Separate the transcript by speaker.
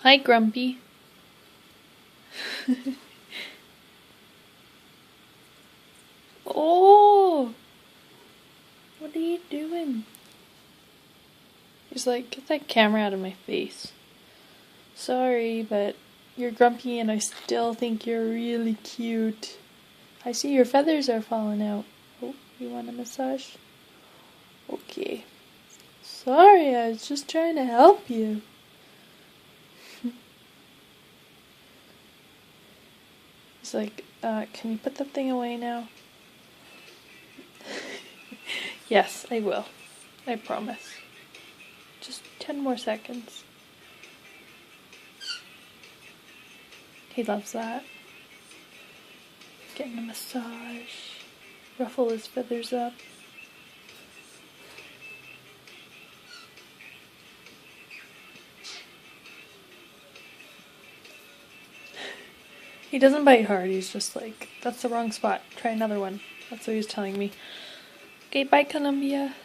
Speaker 1: Hi, Grumpy. Oh! What are you doing? He's like, get that camera out of my face. Sorry, but you're grumpy and I still think you're really cute. I see your feathers are falling out. Oh, you want a massage? Okay. Sorry, I was just trying to help you. He's like, can you put that thing away now? Yes, I will. I promise. Just 10 more seconds. He loves that. Getting a massage. Ruffle his feathers up. He doesn't bite hard, he's just like, that's the wrong spot. Try another one. That's what he's telling me. Okay, bye, Colombia.